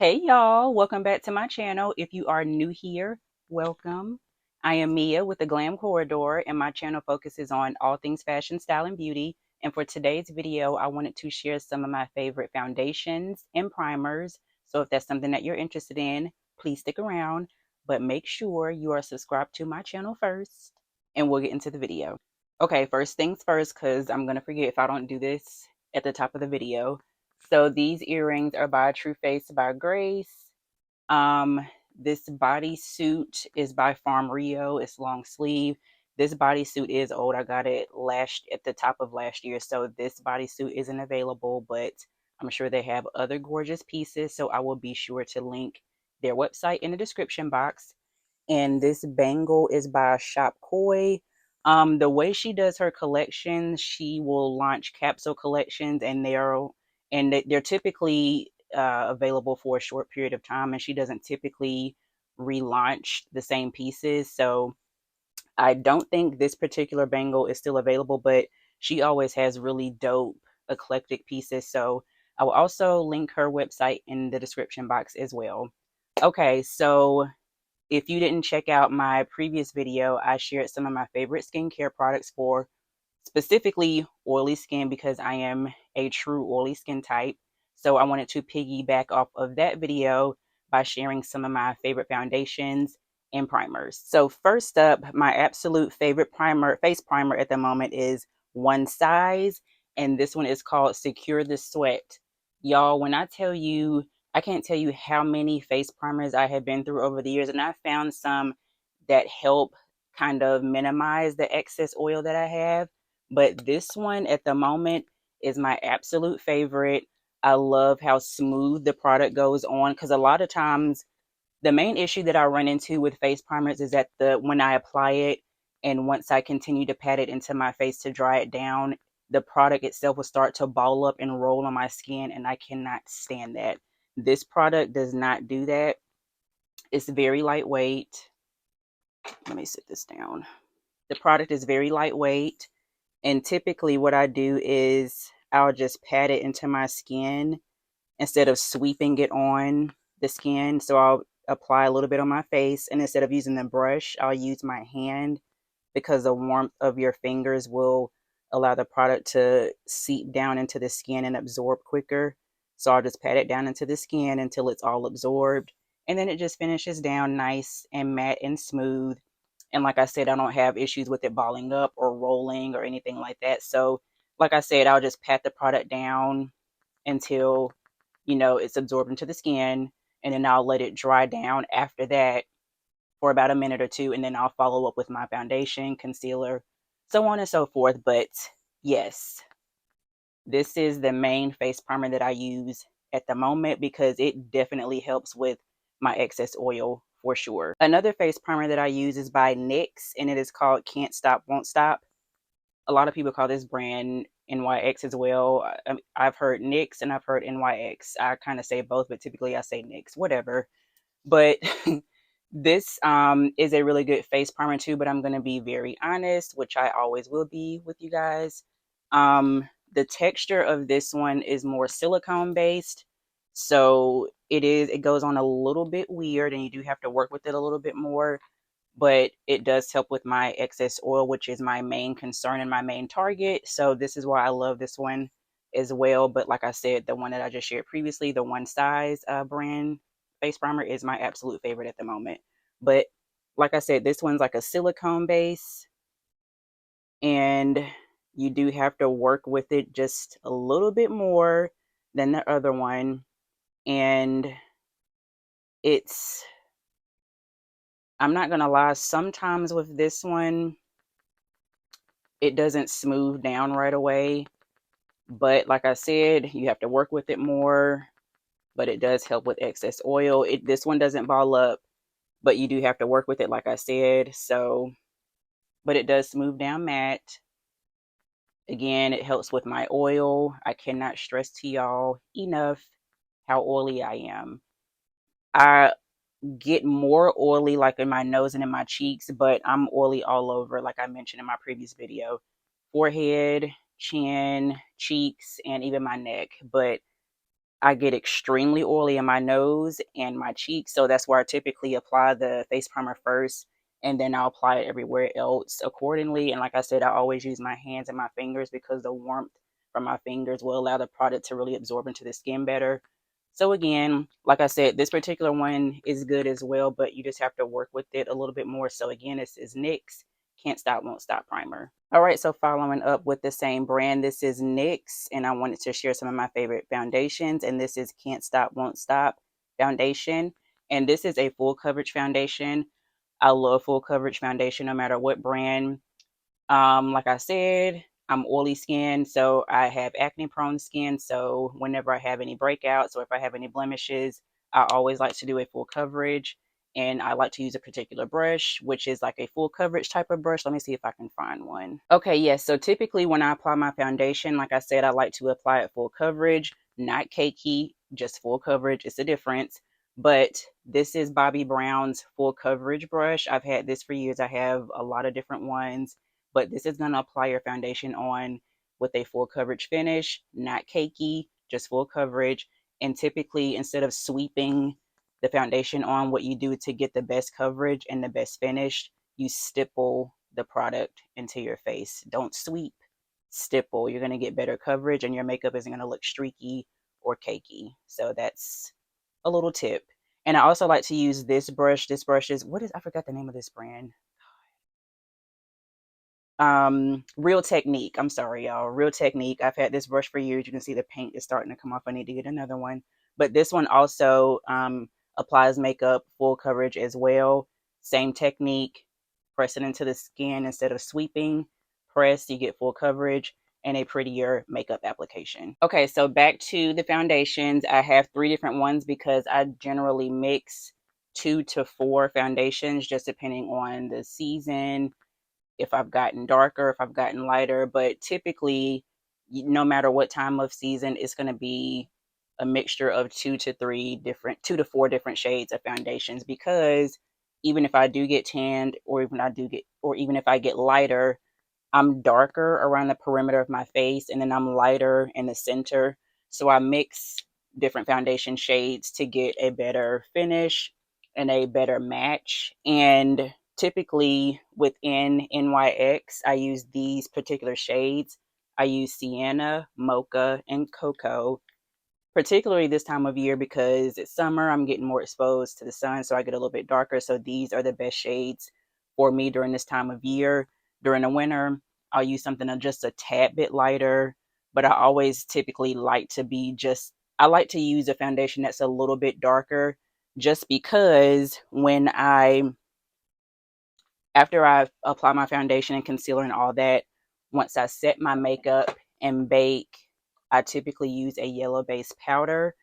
Hey y'all, welcome back to my channel. If you are new here, welcome. I am Mia with the Glam Corridor, and my channel focuses on all things fashion, style, and beauty. And for today's video, I wanted to share some of my favorite foundations and primers. So if that's something that you're interested in, please stick around, but make sure you are subscribed to my channel first, and we'll get into the video. Okay, first things first, because I'm going to forget if I don't do this at the top of the video. So these earrings are by True Face by Grace. This bodysuit is by Farm Rio. It's long sleeve. This bodysuit is old. I got it last at the top of last year, so this bodysuit isn't available, but I'm sure they have other gorgeous pieces, so I will be sure to link their website in the description box. And this bangle is by Shop Koi. The way she does her collections, she will launch capsule collections, and they're typically available for a short period of time, and she doesn't typically relaunch the same pieces. So I don't think this particular bangle is still available, but she always has really dope eclectic pieces. So I will also link her website in the description box as well. Okay, so if you didn't check out my previous video, I shared some of my favorite skincare products for specifically oily skin because I am a true oily skin type. So I wanted to piggyback off of that video by sharing some of my favorite foundations and primers. So first up, my absolute favorite primer, face primer at the moment is One Size, and this one is called Secure the Sweat. Y'all, when I tell you, I can't tell you how many face primers I have been through over the years, and I found some that help kind of minimize the excess oil that I have. But this one at the moment is my absolute favorite. I love how smooth the product goes on because a lot of times the main issue that I run into with face primers is that the when I apply it and once I continue to pat it into my face to dry it down, the product itself will start to ball up and roll on my skin, and I cannot stand that. This product does not do that. It's very lightweight. Let me sit this down. The product is very lightweight. And typically what I do is I'll just pat it into my skin instead of sweeping it on the skin. So I'll apply a little bit on my face, and instead of using the brush, I'll use my hand because the warmth of your fingers will allow the product to seep down into the skin and absorb quicker. So I'll just pat it down into the skin until it's all absorbed. And then it just finishes down nice and matte and smooth. And like I said, I don't have issues with it balling up or rolling or anything like that. So, like I said, I'll just pat the product down until, it's absorbed into the skin. And then I'll let it dry down after that for about a minute or two, and then I'll follow up with my foundation, concealer, so on and so forth. But yes, this is the main face primer that I use at the moment because it definitely helps with my excess oil for sure. Another face primer that I use is by NYX, and it is called Can't Stop, Won't Stop. A lot of people call this brand NYX as well. I've heard NYX and I've heard NYX. I kind of say both, but typically I say NYX, whatever. But this is a really good face primer too, but I'm going to be very honest, which I always will be with you guys. The texture of this one is more silicone based. So it goes on a little bit weird, and you do have to work with it a little bit more, but it does help with my excess oil, which is my main concern and my main target. So this is why I love this one as well. But like I said, the one that I just shared previously, the One Size brand face primer, is my absolute favorite at the moment. But like I said, this one's like a silicone base, and you do have to work with it just a little bit more than the other one. And it's, I'm not gonna lie, sometimes with this one, it doesn't smooth down right away. But like I said, you have to work with it more, but it does help with excess oil. This one doesn't ball up, but you do have to work with it, like I said. So, but it does smooth down matte. Again, it helps with my oil. I cannot stress to y'all enough how oily I am. I get more oily like in my nose and in my cheeks, but I'm oily all over, like I mentioned in my previous video. Forehead, chin, cheeks, and even my neck. But I get extremely oily in my nose and my cheeks. So that's where I typically apply the face primer first, and then I'll apply it everywhere else accordingly. And like I said, I always use my hands and my fingers because the warmth from my fingers will allow the product to really absorb into the skin better. So again, like I said, this particular one is good as well, but you just have to work with it a little bit more. So again, this is NYX Can't Stop, Won't Stop Primer. All right, so following up with the same brand, this is NYX, and I wanted to share some of my favorite foundations, and this is Can't Stop, Won't Stop foundation. And this is a full coverage foundation. I love full coverage foundation no matter what brand. Like I said, I'm oily skin, so I have acne prone skin. So whenever I have any breakouts or if I have any blemishes, I always like to do a full coverage. And I like to use a particular brush, which is like a full coverage type of brush. Let me see if I can find one. Okay, yes. So typically when I apply my foundation, like I said, I like to apply it full coverage, not cakey, just full coverage. It's a difference. But this is Bobbi Brown's full coverage brush. I've had this for years. I have a lot of different ones, but this is going to apply your foundation on with a full coverage finish, not cakey, just full coverage. And typically, instead of sweeping the foundation on, what you do to get the best coverage and the best finish, you stipple the product into your face. Don't sweep, stipple. You're going to get better coverage and your makeup isn't going to look streaky or cakey. So that's a little tip. And I also like to use this brush. This brush is, what is, I forgot the name of this brand. Real Technique. I'm sorry, y'all. Real Technique. I've had this brush for years. You can see the paint is starting to come off. I need to get another one. But this one also applies makeup full coverage as well. Same technique. Press it into the skin instead of sweeping. Press, you get full coverage and a prettier makeup application. Okay, so back to the foundations. I have 3 different ones because I generally mix 2 to 4 foundations just depending on the season, if I've gotten darker, if I've gotten lighter. But typically, no matter what time of season, it's going to be a mixture of 2 to 4 different shades of foundations, because even if I do get tanned, or even if I get lighter, I'm darker around the perimeter of my face and then I'm lighter in the center. So I mix different foundation shades to get a better finish and a better match. And typically within NYX, I use these particular shades. I use Sienna, Mocha, and Cocoa, particularly this time of year because it's summer. I'm getting more exposed to the sun, so I get a little bit darker. So these are the best shades for me during this time of year. During the winter, I'll use something just a tad bit lighter, but I always typically like to I like to use a foundation that's a little bit darker, just because after I apply my foundation and concealer and all that, once I set my makeup and bake, I typically use a yellow base powder.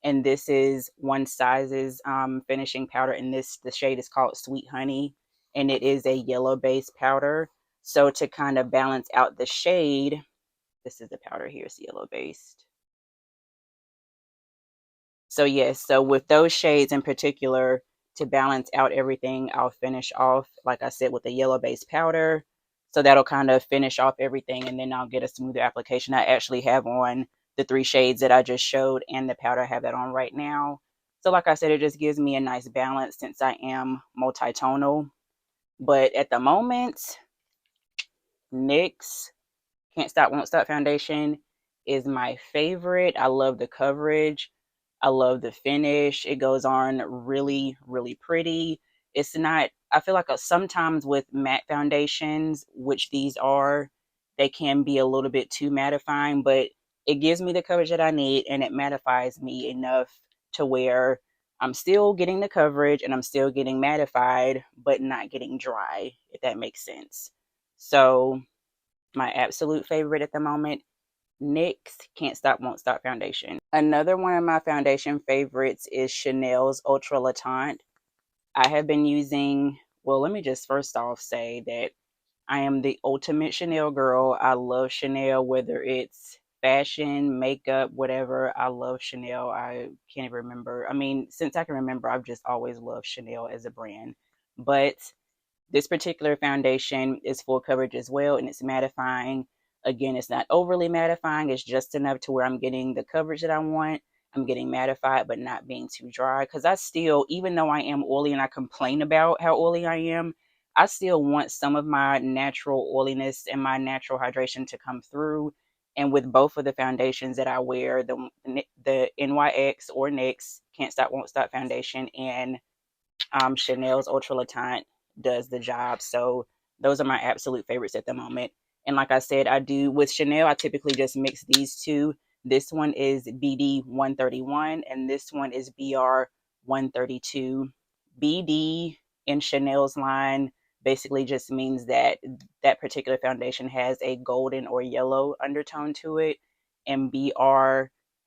And this is One Size's finishing powder. And the shade is called Sweet Honey. And it is a yellow base powder. So to kind of balance out the shade, this is the powder here, it's yellow based. So yes, so with those shades in particular, to balance out everything, I'll finish off, like I said, with a yellow base powder. So that'll kind of finish off everything, and then I'll get a smoother application. I actually have on the 3 shades that I just showed and the powder. I have that on right now. So like I said, it just gives me a nice balance since I am multi-tonal. But at the moment, NYX Can't Stop, Won't Stop foundation is my favorite. I love the coverage. I love the finish. It goes on really, really pretty. It's not, I feel like sometimes with matte foundations, which these are, they can be a little bit too mattifying, but it gives me the coverage that I need and it mattifies me enough to where I'm still getting the coverage and I'm still getting mattified, but not getting dry, if that makes sense. So my absolute favorite at the moment, NYX Can't Stop, Won't Stop foundation. Another one of my foundation favorites is Chanel's Ultra Latant. I have been using, well, let me just first off say that I am the ultimate Chanel girl. I love Chanel, whether it's fashion, makeup, whatever. I love Chanel. I can't even remember. I mean, since I can remember, I've just always loved Chanel as a brand. But this particular foundation is full coverage as well, and it's mattifying. Again, it's not overly mattifying. It's just enough to where I'm getting the coverage that I want. I'm getting mattified, but not being too dry. Because I still, even though I am oily and I complain about how oily I am, I still want some of my natural oiliness and my natural hydration to come through. And with both of the foundations that I wear, the NYX or NYX Can't Stop Won't Stop foundation and Chanel's Ultra Latant does the job. So those are my absolute favorites at the moment. And like I said, I do with Chanel, I typically just mix these two. This one is BD 131 and this one is BR 132. BD in Chanel's line basically just means that that particular foundation has a golden or yellow undertone to it, and BR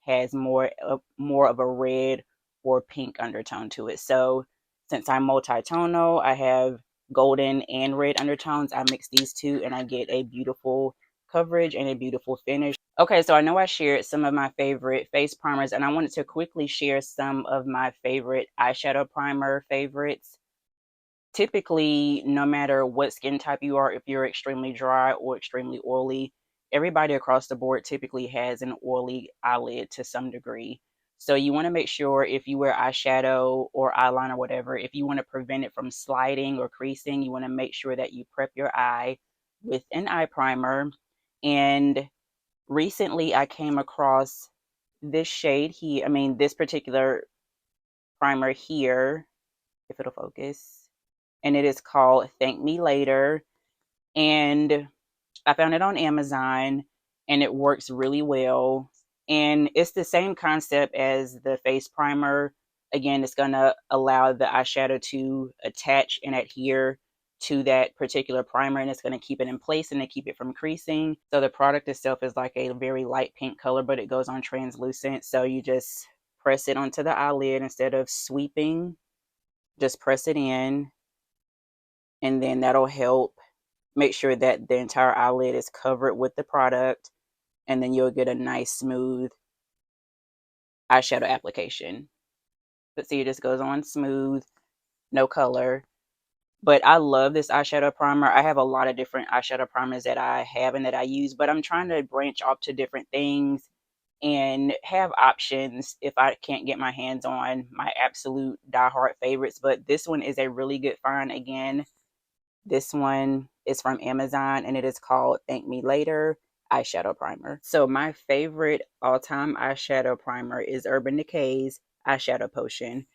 has more of a red or pink undertone to it. So since I'm multi-tonal, I have golden and red undertones. I mix these two and I get a beautiful coverage and a beautiful finish. Okay, so I know I shared some of my favorite face primers, and I wanted to quickly share some of my favorite eyeshadow primer favorites. Typically, no matter what skin type you are, if you're extremely dry or extremely oily, everybody across the board typically has an oily eyelid to some degree. So you want to make sure if you wear eyeshadow or eyeliner or whatever, if you want to prevent it from sliding or creasing, you want to make sure that you prep your eye with an eye primer. And recently I came across this shade here, this particular primer here, if it'll focus, and it is called Thank Me Later. And I found it on Amazon and it works really well. And it's the same concept as the face primer. Again, it's going to allow the eyeshadow to attach and adhere to that particular primer, and it's going to keep it in place and to keep it from creasing. So the product itself is like a very light pink color, but it goes on translucent. So you just press it onto the eyelid instead of sweeping, just press it in, and then that'll help make sure that the entire eyelid is covered with the product, and then you'll get a nice smooth eyeshadow application. But see, it just goes on smooth, no color. But I love this eyeshadow primer. I have a lot of different eyeshadow primers that I have and that I use, but I'm trying to branch off to different things and have options if I can't get my hands on my absolute diehard favorites. But this one is a really good find. Again, this one is from Amazon and it is called Thank Me Later eyeshadow primer. So my favorite all-time eyeshadow primer is Urban Decay's Eyeshadow Potion.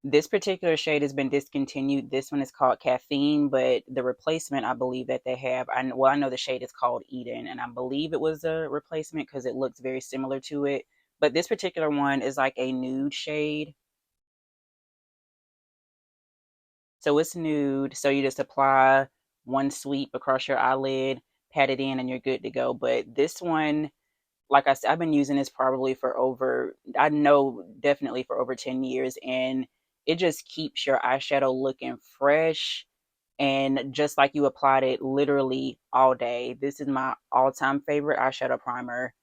This particular shade has been discontinued. This one is called Caffeine, but the replacement I believe that they have, I know the shade is called Eden, and I believe it was a replacement because it looks very similar to it. But this particular one is like a nude shade. So it's nude. So you just apply one sweep across your eyelid, pat it in, and you're good to go. But this one, like I said, I've been using this probably for over, I know definitely for over 10 years. And it just keeps your eyeshadow looking fresh. And just like you applied it literally all day. This is my all-time favorite eyeshadow primer,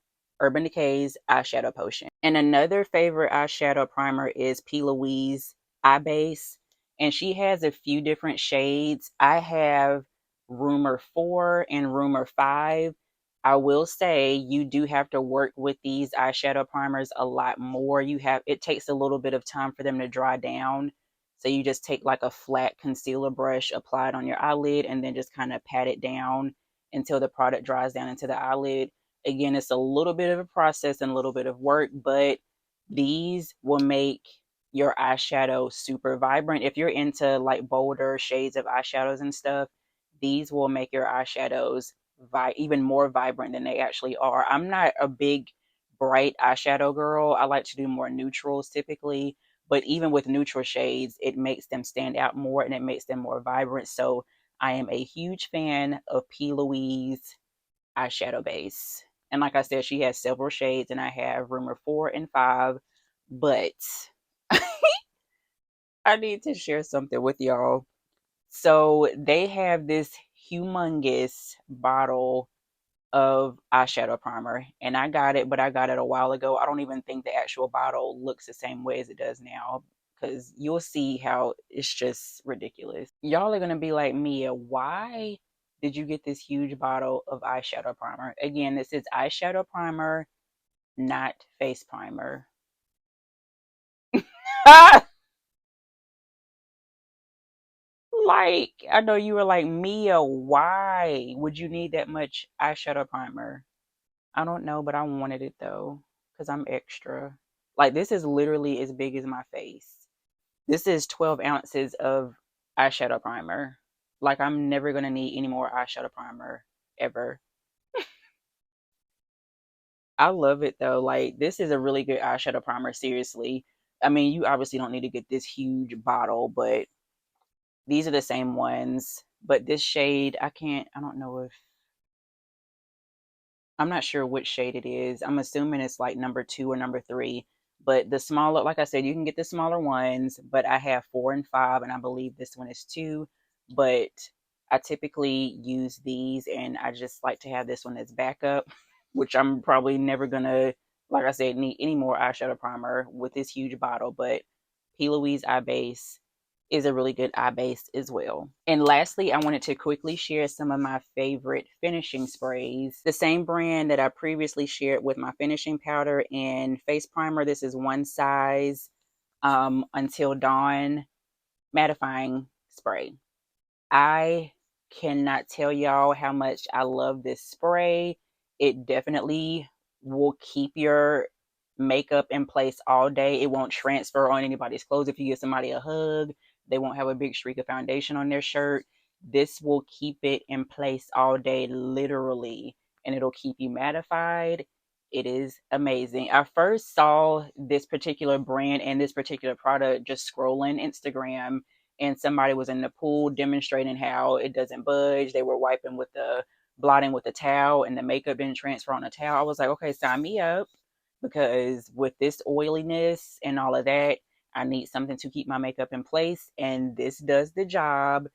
Urban Decay's Eyeshadow Potion. And another favorite eyeshadow primer is P. Louise Eye Base. And she has a few different shades. I have Rumor 4 and Rumor 5. I will say you do have to work with these eyeshadow primers a lot more. It takes a little bit of time for them to dry down. So you just take like a flat concealer brush, apply it on your eyelid, and then just kind of pat it down until the product dries down into the eyelid. Again, it's a little bit of a process and a little bit of work, but these will make your eyeshadow super vibrant. If you're into like bolder shades of eyeshadows and stuff, these will make your eyeshadows even more vibrant than they actually are. I'm not a big bright eyeshadow girl. I like to do more neutrals typically, but even with neutral shades, it makes them stand out more and it makes them more vibrant. So I am a huge fan of P. Louise eyeshadow base. And like I said, she has several shades, and I have Rumor 4 and 5. But I need to share something with y'all. So they have this humongous bottle of eyeshadow primer, and I got it, but I got it a while ago. I don't even think the actual bottle looks the same way as it does now, because you'll see how it's just ridiculous. Y'all are gonna be like, Mia, why did you get this huge bottle of eyeshadow primer? Again, this is eyeshadow primer, not face primer. Like, I know you were like, Mia, why would you need that much eyeshadow primer? I don't know, but I wanted it though, because I'm extra. Like, this is literally as big as my face. This is 12 ounces of eyeshadow primer. Like, I'm never gonna need any more eyeshadow primer ever. I love it though. Like, this is a really good eyeshadow primer, seriously. I mean, you obviously don't need to get this huge bottle, but these are the same ones. But this shade, I don't know if I'm not sure which shade it is. I'm assuming it's like number two or number three. But the smaller, like I said, you can get the smaller ones, but I have four and five, and I believe this one is two. But I typically use these, and I just like to have this one as backup, which I'm probably never gonna, like I said, need any more eyeshadow primer with this huge bottle. But P. Louise Eye Base is a really good eye base as well. And lastly, I wanted to quickly share some of my favorite finishing sprays. The same brand that I previously shared with my finishing powder and face primer. This is One Size Until Dawn mattifying spray. I cannot tell y'all how much I love this spray. It definitely will keep your makeup in place all day. It won't transfer on anybody's clothes. If you give somebody a hug, they won't have a big streak of foundation on their shirt. This will keep it in place all day, literally, and it'll keep you mattified. It is amazing. I first saw this particular brand and this particular product just scrolling Instagram, and somebody was in the pool demonstrating how it doesn't budge. They were wiping with the blotting with the towel, and the makeup didn't transfer on the towel. I was like, okay, sign me up, because with this oiliness and all of that, I need something to keep my makeup in place, and this does the job.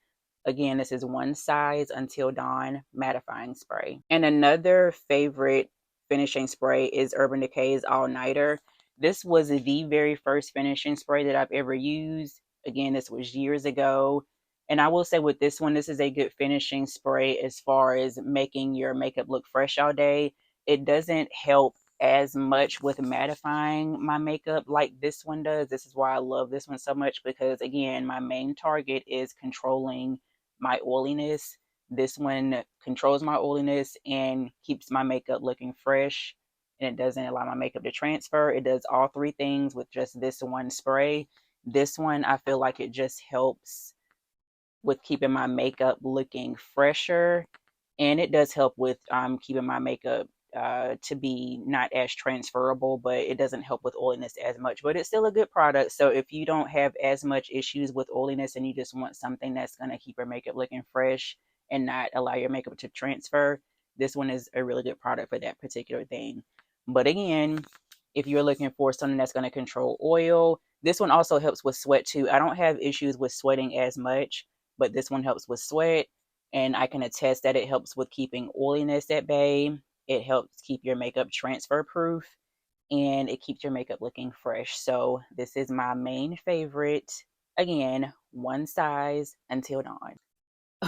Again, this is One Size Until Dawn mattifying spray. And another favorite finishing spray is Urban Decay's All Nighter. This was the very first finishing spray that I've ever used. Again, this was years ago. And I will say with this one, this is a good finishing spray as far as making your makeup look fresh all day. It doesn't help as much with mattifying my makeup like this one does. This is why I love this one so much, because again, my main target is controlling my oiliness. This one controls my oiliness and keeps my makeup looking fresh, and it doesn't allow my makeup to transfer. It does all three things with just this one spray. This one, I feel like it just helps with keeping my makeup looking fresher, and it does help with keeping my makeup to be not as transferable, but it doesn't help with oiliness as much. But it's still a good product. So if you don't have as much issues with oiliness and you just want something that's going to keep your makeup looking fresh and not allow your makeup to transfer, this one is a really good product for that particular thing. But again, if you're looking for something that's going to control oil, this one also helps with sweat too. I don't have issues with sweating as much, but this one helps with sweat, and I can attest that it helps with keeping oiliness at bay. It helps keep your makeup transfer proof, and it keeps your makeup looking fresh. So this is my main favorite. Again, One Size Until Dawn.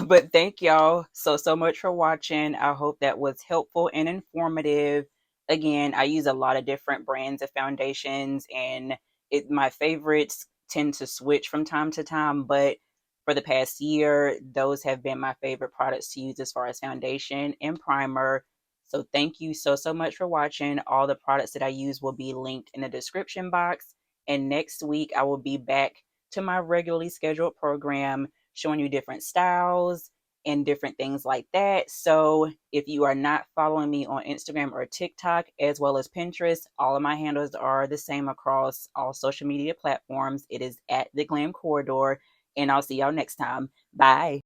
But thank y'all so much for watching. I hope that was helpful and informative. Again, I use a lot of different brands of foundations, and my favorites tend to switch from time to time, but for the past year, those have been my favorite products to use as far as foundation and primer. So thank you so much for watching. All the products that I use will be linked in the description box, and next week I will be back to my regularly scheduled program, showing you different styles and different things like that. So if you are not following me on Instagram or TikTok, as well as Pinterest, all of my handles are the same across all social media platforms. It is at The Glam Corridor, and I'll see y'all next time. Bye.